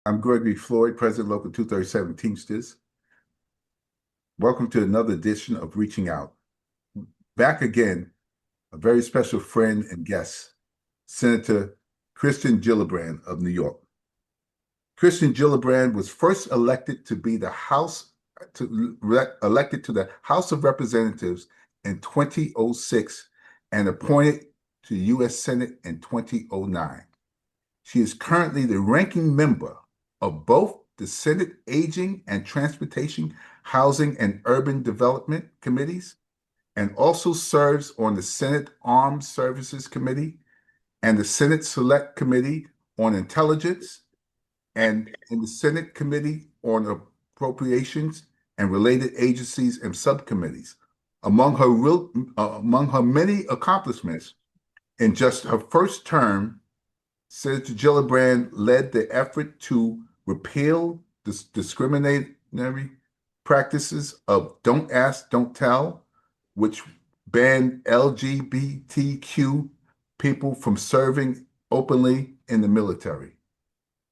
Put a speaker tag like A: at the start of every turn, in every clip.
A: I'm Gregory Floyd, President Local 237 Teamsters. Welcome to another edition of Reaching Out. Back again, a very special friend and guest, Senator Kirsten Gillibrand of New York. Kirsten Gillibrand was first elected to be elected to the House of Representatives in 2006 and appointed to the U.S. Senate in 2009. She is currently the ranking member of both the Senate Aging and Transportation, Housing, and Urban Development Committees, and also serves on the Senate Armed Services Committee and the Senate Select Committee on Intelligence and in the Senate Committee on Appropriations and related agencies and subcommittees. Among her many accomplishments, in just her first term, Senator Gillibrand led the effort to repeal the discriminatory practices of Don't Ask, Don't Tell, which banned LGBTQ people from serving openly in the military.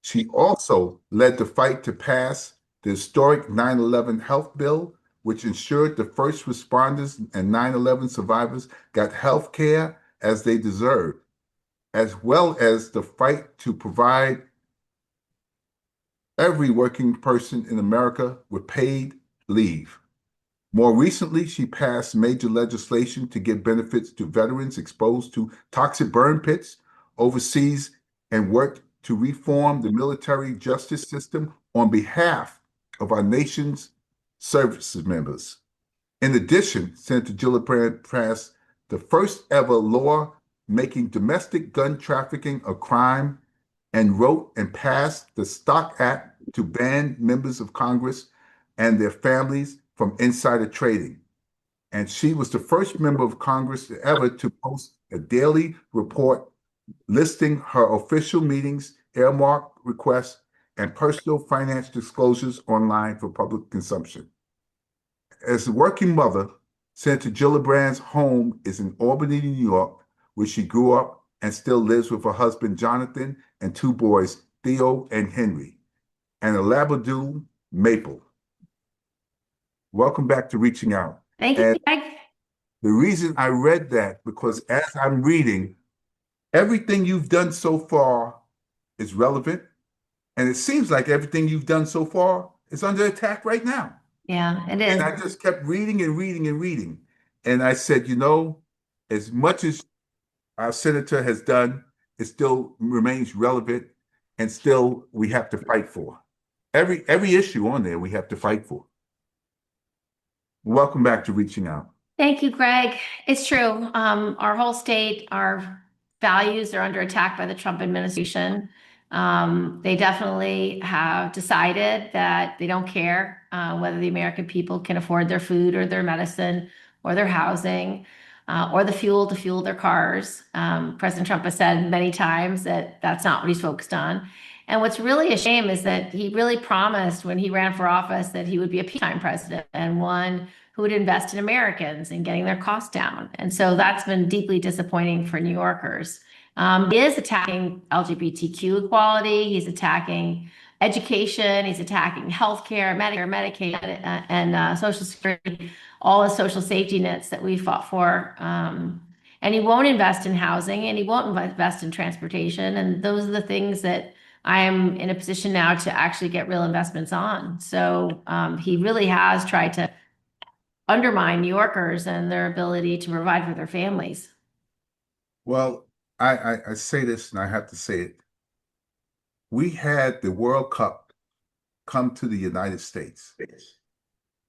A: She also led the fight to pass the historic 9/11 health bill, which ensured the first responders and 9/11 survivors got health care as they deserved, as well as the fight to provide every working person in America with paid leave. More recently, she passed major legislation to give benefits to veterans exposed to toxic burn pits overseas and worked to reform the military justice system on behalf of our nation's service members. In addition, Senator Gillibrand passed the first ever law making domestic gun trafficking a crime and wrote and passed the Stock Act to ban members of Congress and their families from insider trading. And she was the first member of Congress ever to post a daily report listing her official meetings, earmark requests, and personal finance disclosures online for public consumption. As a working mother, Senator Gillibrand's home is in Albany, New York, where she grew up and still lives with her husband, Jonathan, and two boys, Theo and Henry, and a Labradoodle, Maple. Welcome back to Reaching Out.
B: Thank you,
A: And
B: Greg.
A: the reason I read that, because as I'm reading, everything you've done so far is relevant, and it seems like everything you've done so far is under attack right now.
B: Yeah, it
A: And
B: is.
A: I just kept reading and reading and reading. And I said, as much as our senator has done, it still remains relevant and still we have to fight for. Every issue on there we have to fight for. Welcome back to Reaching Out.
B: Thank you, Greg. It's true. Our whole state, our values are under attack by the Trump administration. They definitely have decided that they don't care whether the American people can afford their food or their medicine or their housing or the fuel to fuel their cars. President Trump has said many times that that's not what he's focused on. And what's really a shame is that he really promised when he ran for office that he would be a peacetime president and one who would invest in Americans and getting their costs down. And so that's been deeply disappointing for New Yorkers. He is attacking LGBTQ equality. He's attacking education. He's attacking healthcare, Medicare, Medicaid, and Social Security, all the social safety nets that we fought for. And he won't invest in housing, and he won't invest in transportation. And those are the things that I am in a position now to actually get real investments on. So he really has tried to undermine New Yorkers and their ability to provide for their families.
A: Well, I say this and I have to say it. We had the World Cup come to the United States.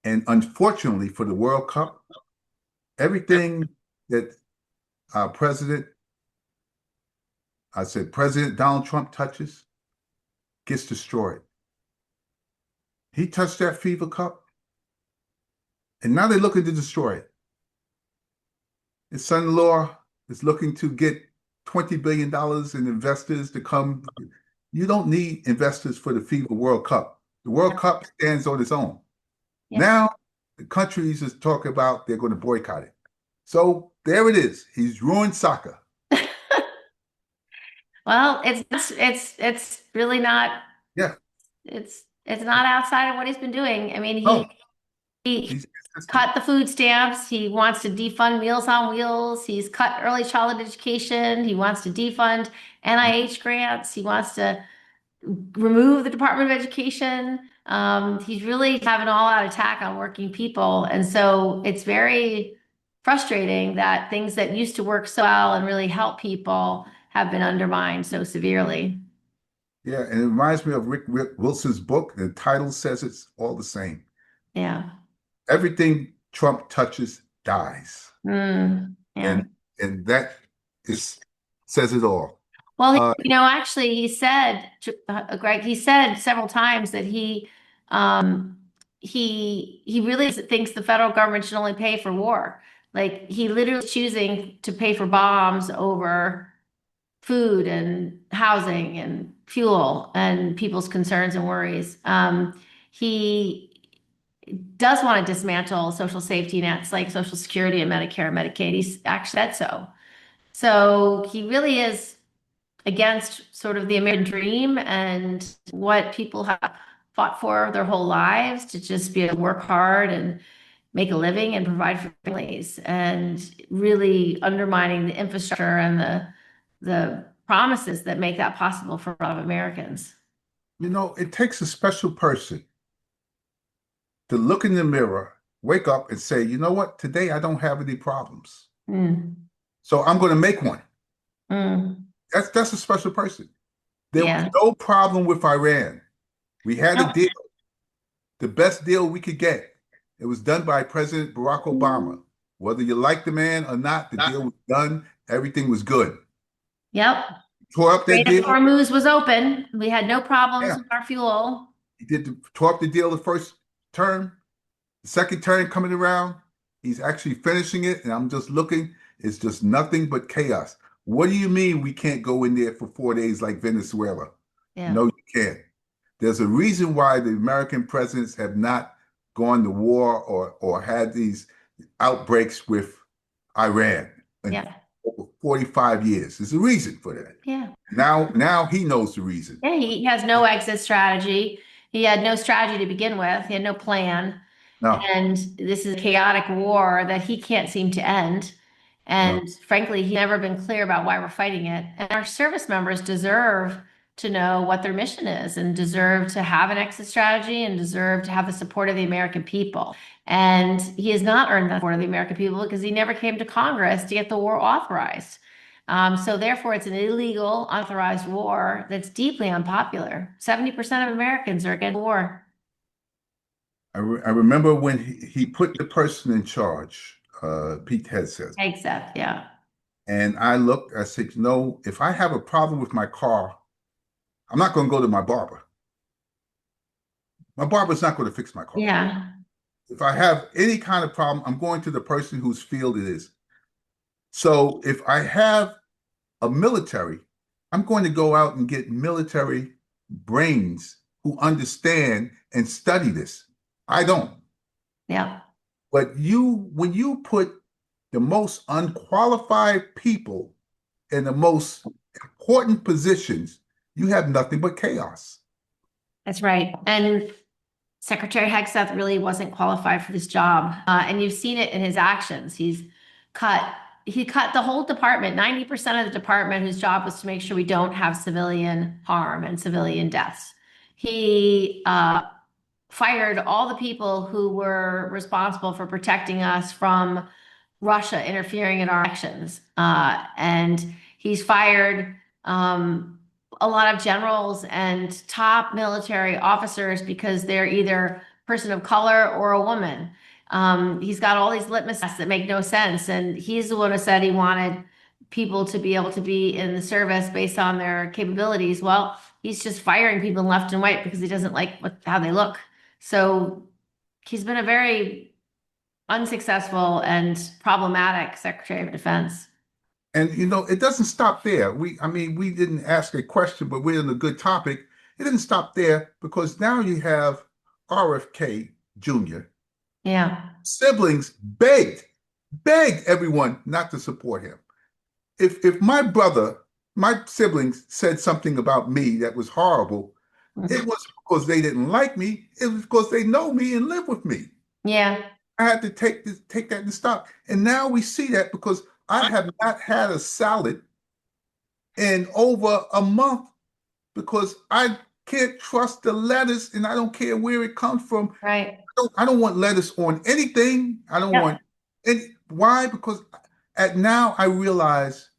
A: And unfortunately for the World Cup, everything that our President Donald Trump touches gets destroyed. He touched that FIFA Cup, and now they're looking to destroy it. His son-in-law is looking to get $20 billion in investors to come. You don't need investors for the FIFA World Cup. The World Cup stands on its own.
B: Yeah.
A: Now, the countries is talking about they're going to boycott it. So there it is. He's ruined soccer.
B: Well, it's really not
A: Yeah.
B: It's not outside of what he's been doing. I mean,
A: No,
B: he
A: he's consistent.
B: cut the food stamps. He wants to defund Meals on Wheels. He's cut early childhood education. He wants to defund NIH grants. He wants to remove the Department of Education. He's really having an all-out attack on working people. And so it's very frustrating that things that used to work so well and really help people have been undermined so severely.
A: Yeah, and it reminds me of Rick Wilson's book. The title says it's all the same.
B: Yeah.
A: Everything Trump touches dies,
B: Yeah.
A: and that is says it all.
B: Well,
A: Uh,
B: actually, he said, Greg, he said several times that um, he really thinks the federal government should only pay for war. Like he literally is choosing to pay for bombs over food and housing and fuel and people's concerns and worries. He does want to dismantle social safety nets like Social Security and Medicare and Medicaid. He's actually said so. So he really is against sort of the American dream and what people have fought for their whole lives to just be able to work hard and make a living and provide for families, and really undermining the infrastructure and the promises that make that possible for a lot of Americans.
A: it takes a special person to look in the mirror, wake up, and say, you know what? Today I don't have any problems,
B: Mm,
A: so I'm going to make one.
B: mm,
A: That's a special person. There was
B: yeah.
A: no problem with Iran. We had a
B: No.
A: deal, the best deal we could get. It was done by President Barack Obama. Whether you like the man or not, the deal was done. Everything was good.
B: Yep.
A: Tore up that
B: Strait of
A: deal.
B: Hormuz was open. We had no problems
A: Yeah,
B: with our fuel.
A: tore up the deal the first term. The second term coming around, he's actually finishing it, and I'm just looking. It's just nothing but chaos. What do you mean we can't go in there for 4 days like Venezuela?
B: Yeah.
A: No, you can't. There's a reason why the American presidents have not gone to war or had these outbreaks with Iran in
B: Yeah.
A: over 45 years. There's a reason for that.
B: Yeah.
A: Now he knows the reason.
B: Yeah, he has no exit strategy. He had no strategy to begin with. He had no plan.
A: No,
B: And this is a chaotic war that he can't seem to end.
A: no.
B: And frankly, he's never been clear about why we're fighting it. And our service members deserve to know what their mission is and deserve to have an exit strategy and deserve to have the support of the American people. And he has not earned the support of the American people because he never came to Congress to get the war authorized. So therefore, it's an illegal, authorized war that's deeply unpopular. 70% of Americans are against the war.
A: I remember when he put the person in charge, Pete Hegseth,
B: Except, yeah.
A: and I looked, I said, if I have a problem with my car, I'm not going to go to my barber. My barber's not going to fix my car.
B: Yeah.
A: If I have any kind of problem, I'm going to the person whose field it is. So if I have a military, I'm going to go out and get military brains who understand and study this. I don't.
B: Yeah.
A: But when you put the most unqualified people in the most important positions, you have nothing but chaos.
B: That's right. And Secretary Hegseth really wasn't qualified for this job. And you've seen it in his actions. Cut, he cut the whole department, 90% of the department whose job was to make sure we don't have civilian harm and civilian deaths. He fired all the people who were responsible for protecting us from Russia interfering in our elections. And he's fired a lot of generals and top military officers because they're either person of color or a woman. He's got all these litmus tests that make no sense. And he's the one who said he wanted people to be able to be in the service based on their capabilities. Well, he's just firing people left and right because he doesn't like how they look. So he's been a very unsuccessful and problematic Secretary of Defense.
A: And it doesn't stop there. We didn't ask a question, but we're in a good topic. It didn't stop there because now you have RFK Jr.
B: Yeah.
A: Siblings begged everyone not to support him. If my siblings said something about me that was horrible, It wasn't because they didn't like me. It was because they know me and live with me.
B: Yeah.
A: I had to take that and stop. And now we see that because I have not had a salad in over a month because I can't trust the lettuce and I don't care where it comes from.
B: Right.
A: I don't want lettuce on anything. I don't
B: Yep.
A: want any. Why? Because at now I realize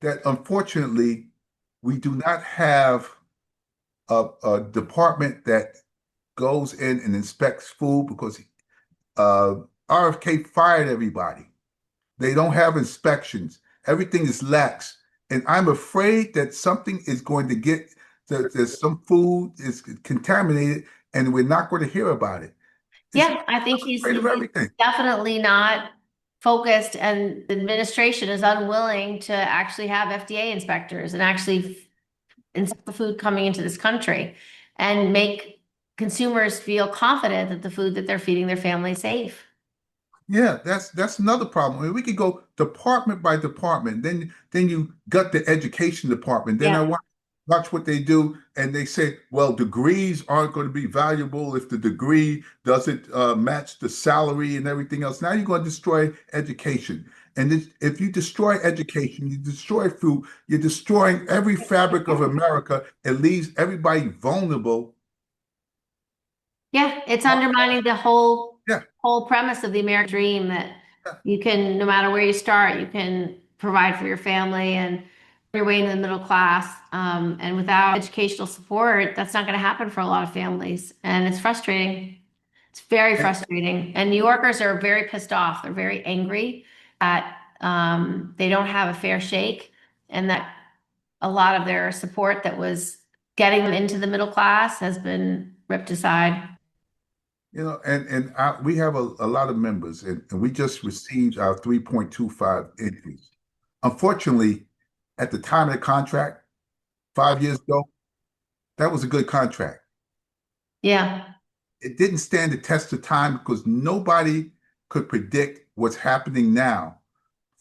A: that unfortunately we do not have a department that goes in and inspects food because uh, RFK fired everybody. They don't have inspections. Everything is lax. And I'm afraid that something is going to get, that there's some food is contaminated and we're not going to hear about it. It's
B: Yeah, I think
A: afraid of
B: he's
A: everything.
B: definitely not focused, and the administration is unwilling to actually have FDA inspectors and actually inspect the food coming into this country and make consumers feel confident that the food that they're feeding their family is safe.
A: Yeah, that's another problem. I mean, we could go department by department. Then you got the education department. Then I
B: Yeah.
A: watch what they do, and they say, well, degrees aren't going to be valuable if the degree doesn't match the salary and everything else. Now you're going to destroy education. And if you destroy education, you destroy food, you're destroying every fabric of America. It leaves everybody vulnerable.
B: Yeah, it's undermining the whole
A: Yeah,
B: whole premise of the American dream that
A: yeah.
B: you can, no matter where you start, you can provide for your family and your way into the middle class. And without educational support, that's not going to happen for a lot of families. And it's frustrating. It's very
A: And,
B: frustrating. And New Yorkers are very pissed off. They're very angry that they don't have a fair shake and that a lot of their support that was getting them into the middle class has been ripped aside.
A: we have a lot of members, and we just received our 3.25 increase. Unfortunately, at the time of the contract, 5 years ago, that was a good contract.
B: Yeah.
A: It didn't stand the test of time because nobody could predict what's happening now.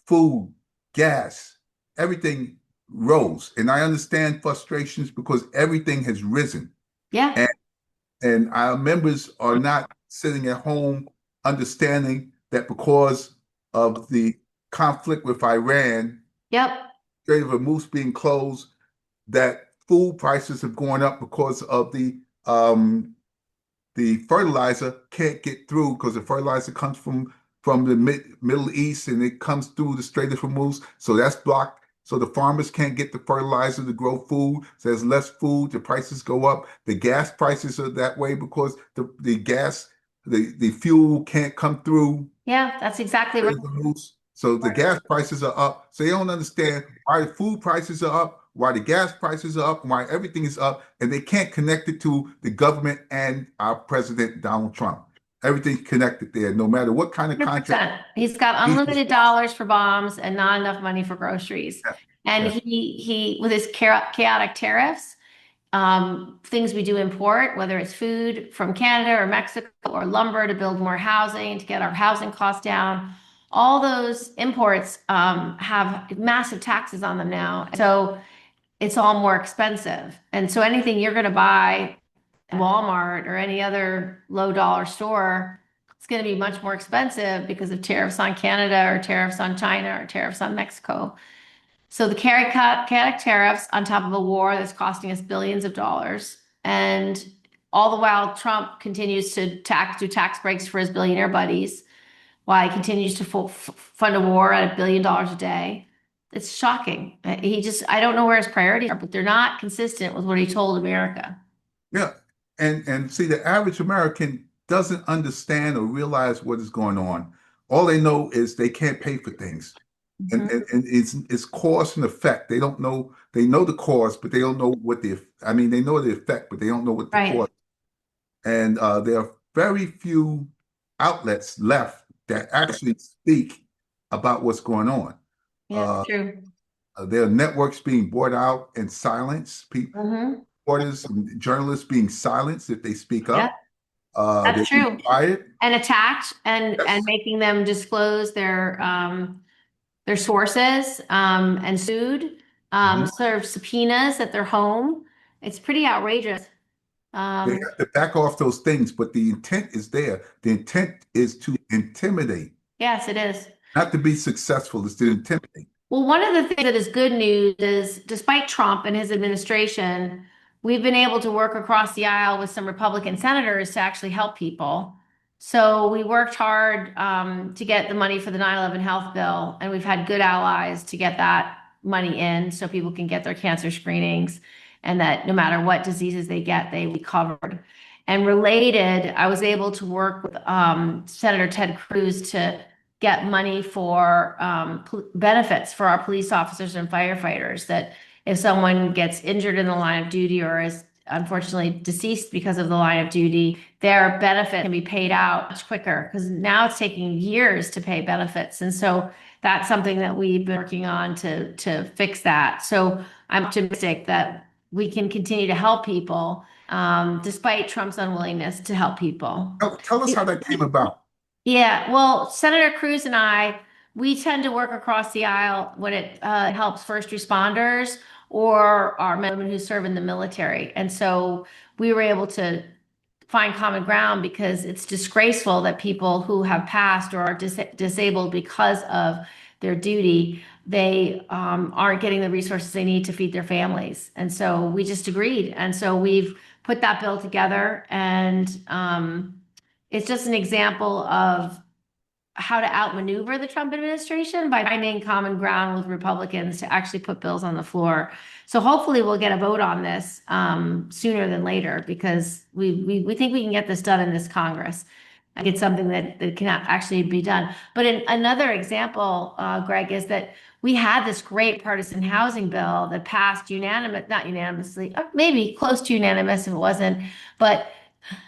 A: Food, gas, everything rose. And I understand frustrations because everything has risen.
B: Yeah.
A: And and our members are not sitting at home understanding that because of the conflict with Iran,
B: Yep.
A: Strait of Hormuz being closed, that food prices have gone up because of the fertilizer can't get through because the fertilizer comes from the Middle East and it comes through the Strait of Hormuz. So that's blocked. So the farmers can't get the fertilizer to grow food. So there's less food. The prices go up. The gas prices are that way because the gas, the fuel can't come through
B: Yeah, that's exactly right.
A: the moose. So the gas prices are up. So they don't understand why the food prices are up, why the gas prices are up, why everything is up, and they can't connect it to the government and our president, Donald Trump. Everything's connected there, no matter what kind of contract
B: 100%. He's got
A: he's
B: unlimited
A: responsible.
B: dollars for bombs and not enough money for groceries.
A: Yeah,
B: And
A: yeah.
B: he with his chaotic tariffs, things we do import, whether it's food from Canada or Mexico or lumber to build more housing, to get our housing costs down, all those imports have massive taxes on them now. So it's all more expensive. And so anything you're going to buy at Walmart or any other low dollar store, it's going to be much more expensive because of tariffs on Canada or tariffs on China or tariffs on Mexico. So the chaotic tariffs on top of a war that's costing us billions of dollars. And all the while, Trump continues to do tax breaks for his billionaire buddies while he continues to fund a war at $1 billion a day. It's shocking. I don't know where his priorities are, but they're not consistent with what he told America.
A: Yeah. And see, the average American doesn't understand or realize what is going on. All they know is they can't pay for things.
B: Mhm.
A: And it's cause and effect. They don't know, they know the cause, but they don't know what I mean, they know the effect, but they don't know what the
B: Right.
A: cause. And there are very few outlets left that actually speak about what's going on.
B: Yeah, it's
A: Uh,
B: true.
A: there are networks being bought out and silenced,
B: Hmm.
A: reporters and journalists being silenced if they speak
B: Yeah,
A: up. They're
B: that's
A: being
B: true.
A: fired.
B: And attacked and
A: Yes.
B: making them disclose their sources and sued,
A: Mhm.
B: serve subpoenas at their home. It's pretty outrageous.
A: They
B: Um,
A: have to back off those things, but the intent is there. The intent is to intimidate,
B: yes, it is.
A: not to be successful. It's to intimidate.
B: Well, one of the things that is good news is despite Trump and his administration, we've been able to work across the aisle with some Republican senators to actually help people. So we worked hard to get the money for the 9/11 health bill, and we've had good allies to get that money in so people can get their cancer screenings and that no matter what diseases they get, they will be covered. And related, I was able to work with Senator Ted Cruz to get money for benefits for our police officers and firefighters. That if someone gets injured in the line of duty or is unfortunately deceased because of the line of duty, their benefit can be paid out much quicker because now it's taking years to pay benefits. And so that's something that we've been working on to fix that. So I'm optimistic that we can continue to help people despite Trump's unwillingness to help people.
A: Tell us how that came about.
B: Yeah, well, Senator Cruz and I, we tend to work across the aisle when it helps first responders or our men and women who serve in the military. And so we were able to find common ground because it's disgraceful that people who have passed or are disabled because of their duty, they aren't getting the resources they need to feed their families. And so we just agreed. And so we've put that bill together and it's just an example of how to outmaneuver the Trump administration by finding common ground with Republicans to actually put bills on the floor. So hopefully we'll get a vote on this sooner than later because we think we can get this done in this Congress. I think it's something that can actually be done. But another example, Greg, is that we had this great partisan housing bill that passed unanimous, not unanimously, maybe close to unanimous if it wasn't, but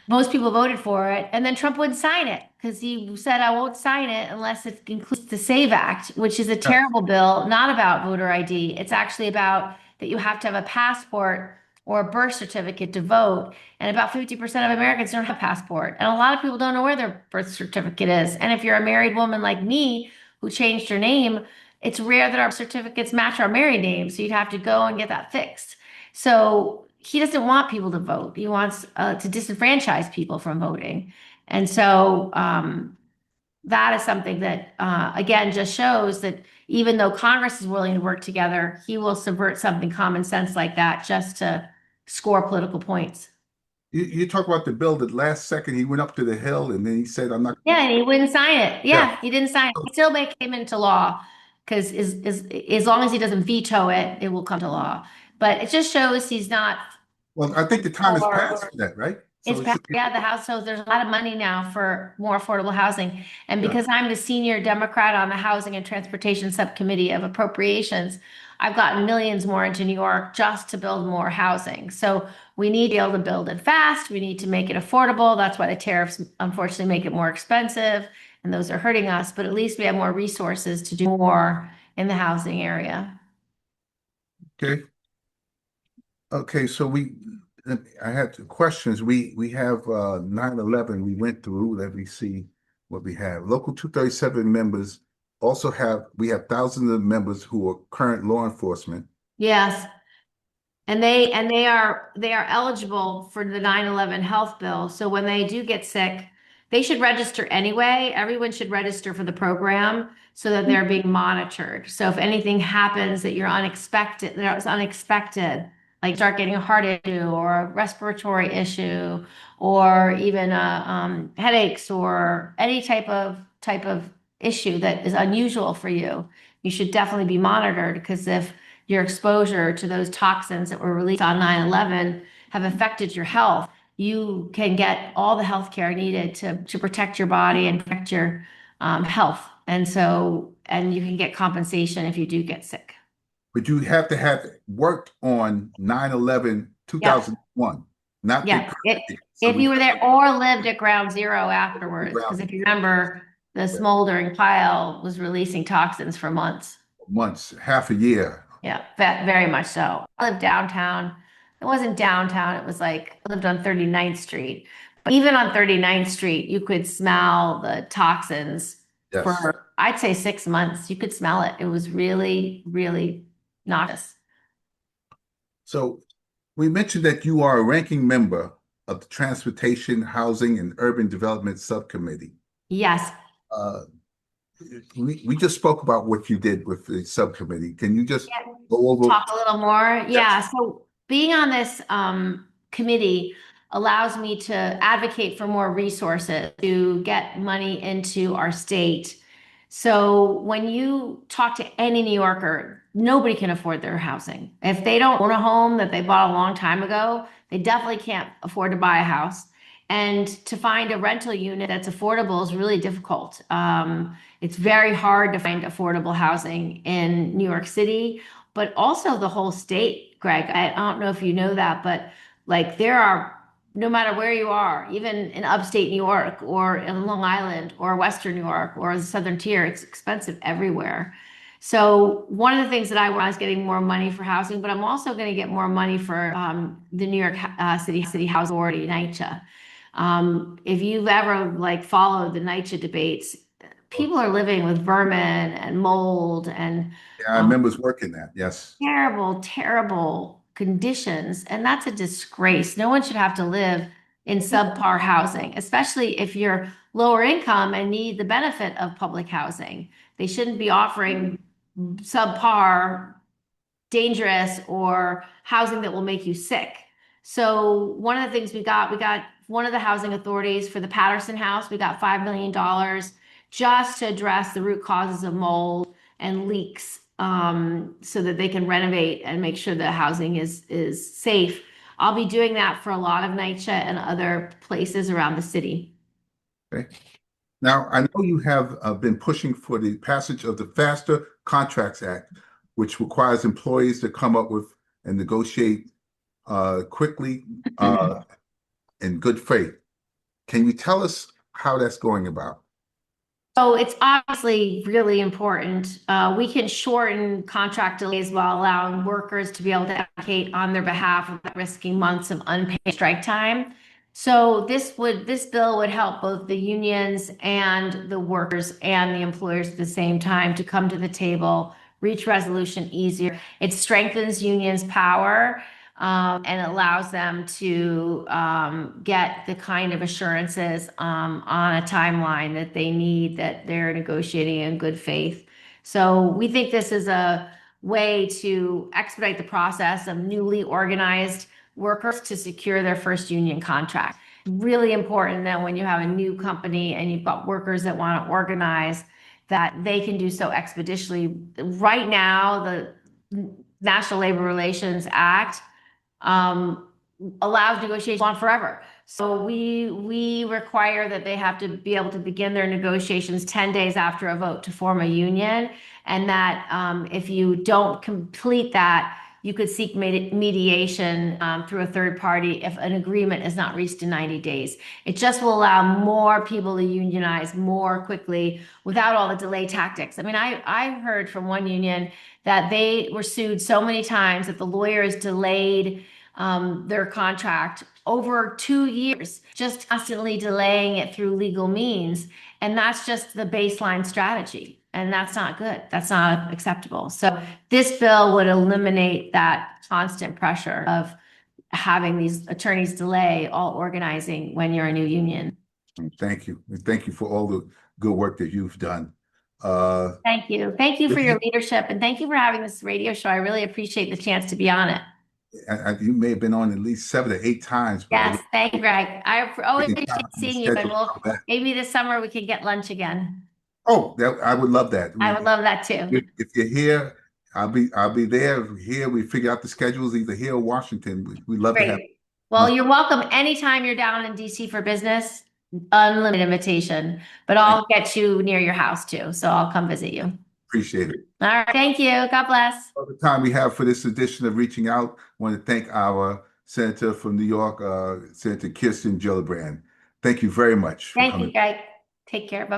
B: most people voted for it, and then Trump wouldn't sign it because he said, I won't sign it unless it includes the SAVE Act, which is a
A: Yeah.
B: terrible bill, not about voter ID. It's actually about that you have to have a passport or a birth certificate to vote. And about 50% of Americans don't have a passport. And a lot of people don't know where their birth certificate is. And if you're a married woman like me who changed her name, it's rare that our certificates match our married name. So you'd have to go and get that fixed. So he doesn't want people to vote. He wants to disenfranchise people from voting. And so that is something that, again, just shows that even though Congress is willing to work together, he will subvert something common sense like that just to score political points.
A: You talk about the bill that last second he went up to the Hill and then he said, I'm not.
B: Yeah, and he wouldn't sign it.
A: Yeah.
B: Yeah, he didn't sign it. It still may came into law because as long as he doesn't veto it, it will come to law. But it just shows he's not
A: Well, I think the time has passed
B: for
A: for that, right? So
B: it's
A: it
B: passed,
A: should be.
B: yeah, the House, so there's a lot of money now for more affordable housing. And
A: Yeah.
B: because I'm the senior Democrat on the Housing and Transportation Subcommittee of Appropriations, I've gotten millions more into New York just to build more housing. So we need to be able to build it fast. We need to make it affordable. That's why the tariffs unfortunately make it more expensive, and those are hurting us. But at least we have more resources to do more in the housing area.
A: Okay. Okay. So I had two questions. We have 9/11. We went through. Let me see what we have. Local 237 members also we have thousands of members who are current law enforcement.
B: Yes. And they are eligible for the 9/11 health bill. So when they do get sick, they should register anyway. Everyone should register for the program so that they're being monitored. So if anything happens that that's unexpected, like start getting a heart issue or a respiratory issue, or even headaches or any type of issue that is unusual for you, you should definitely be monitored because if your exposure to those toxins that were released on 9/11 have affected your health, you can get all the health care needed to protect your body and protect your health. And you can get compensation if you do get sick.
A: But you have to have worked on 9/11
B: Yep.
A: 2001, not the
B: Yeah.
A: current year. So
B: If
A: we
B: you were there or lived at ground zero afterwards, because if you remember, the smoldering pile was releasing toxins for months.
A: months, half a year.
B: Yeah, very much so. I lived downtown. It wasn't downtown, it was like I lived on 39th Street. But even on 39th Street, you could smell the toxins
A: Yes.
B: for, I'd say 6 months. You could smell it. It was really, really noxious.
A: So we mentioned that you are a ranking member of the Transportation, Housing, and Urban Development Subcommittee.
B: Yes.
A: Uh, we just spoke about what you did with the subcommittee. Can you just
B: Yeah.
A: go over?
B: Talk a little more.
A: Yes.
B: Yeah. So being on this committee allows me to advocate for more resources to get money into our state. So when you talk to any New Yorker, nobody can afford their housing. If they don't own a home that they bought a long time ago, they definitely can't afford to buy a house. And to find a rental unit that's affordable is really difficult. It's very hard to find affordable housing in New York City, but also the whole state, Greg. I don't know if you know that, but like there are, no matter where you are, even in upstate New York or in Long Island or Western New York or the Southern Tier, it's expensive everywhere. So one of the things that I want is getting more money for housing, but I'm also going to get more money for the New York City Housing Authority, NYCHA. If you've ever like followed the NYCHA debates, people are living with vermin and mold and
A: Yeah, I remember working that. Yes.
B: terrible, terrible conditions. And that's a disgrace. No one should have to live in subpar housing, especially if you're lower income and need the benefit of public housing. They shouldn't be offering subpar, dangerous, or housing that will make you sick. So one of the things we got one of the housing authorities for the Patterson House, we got $5 million just to address the root causes of mold and leaks, so that they can renovate and make sure the housing is safe. I'll be doing that for a lot of NYCHA and other places around the city.
A: Okay. Now, I know you have been pushing for the passage of the Faster Contracts Act, which requires employees to come up with and negotiate quickly in good faith. Can you tell us how that's going about?
B: So it's obviously really important. We can shorten contract delays while allowing workers to be able to advocate on their behalf without risking months of unpaid strike time. So this bill would help both the unions and the workers and the employers at the same time to come to the table, reach resolution easier. It strengthens unions' power, and allows them to get the kind of assurances on a timeline that they need, that they're negotiating in good faith. So we think this is a way to expedite the process of newly organized workers to secure their first union contract. Really important that when you have a new company and you've got workers that want to organize, that they can do so expeditiously. Right now, the National Labor Relations Act um, allows negotiations on forever. So we require that they have to be able to begin their negotiations 10 days after a vote to form a union, and that if you don't complete that, you could seek mediation through a third party if an agreement is not reached in 90 days. It just will allow more people to unionize more quickly without all the delay tactics. I mean, I heard from one union that they were sued so many times that the lawyers delayed their contract over 2 years, just constantly delaying it through legal means. And that's just the baseline strategy. And that's not good. That's not acceptable. So this bill would eliminate that constant pressure of having these attorneys delay all organizing when you're a new union.
A: Thank you. And thank you for all the good work that you've done.
B: Thank you. Thank you for your leadership, and thank you for having this radio show. I really appreciate the chance to be on it.
A: You may have been on at least 7 or 8 times, but
B: Yes, thank you, Greg. I always
A: taking
B: appreciate
A: time from the
B: seeing you, and
A: schedule to
B: we'll
A: come back.
B: maybe this summer we can get lunch again.
A: Oh, I would love that.
B: I would love that too.
A: If you're here, I'll be there. Here, we figure out the schedules either here or Washington. We love to have.
B: Great. Well, you're welcome anytime you're down in DC for business. Unlimited invitation, but I'll get you near your house too. So I'll come visit you.
A: Appreciate it.
B: All right. Thank you. God bless.
A: All the time we have for this edition of Reaching Out. I want to thank our Senator from New York, Senator Kirsten Gillibrand. Thank you very much for
B: Thank you,
A: coming.
B: Greg. Take care. Bye.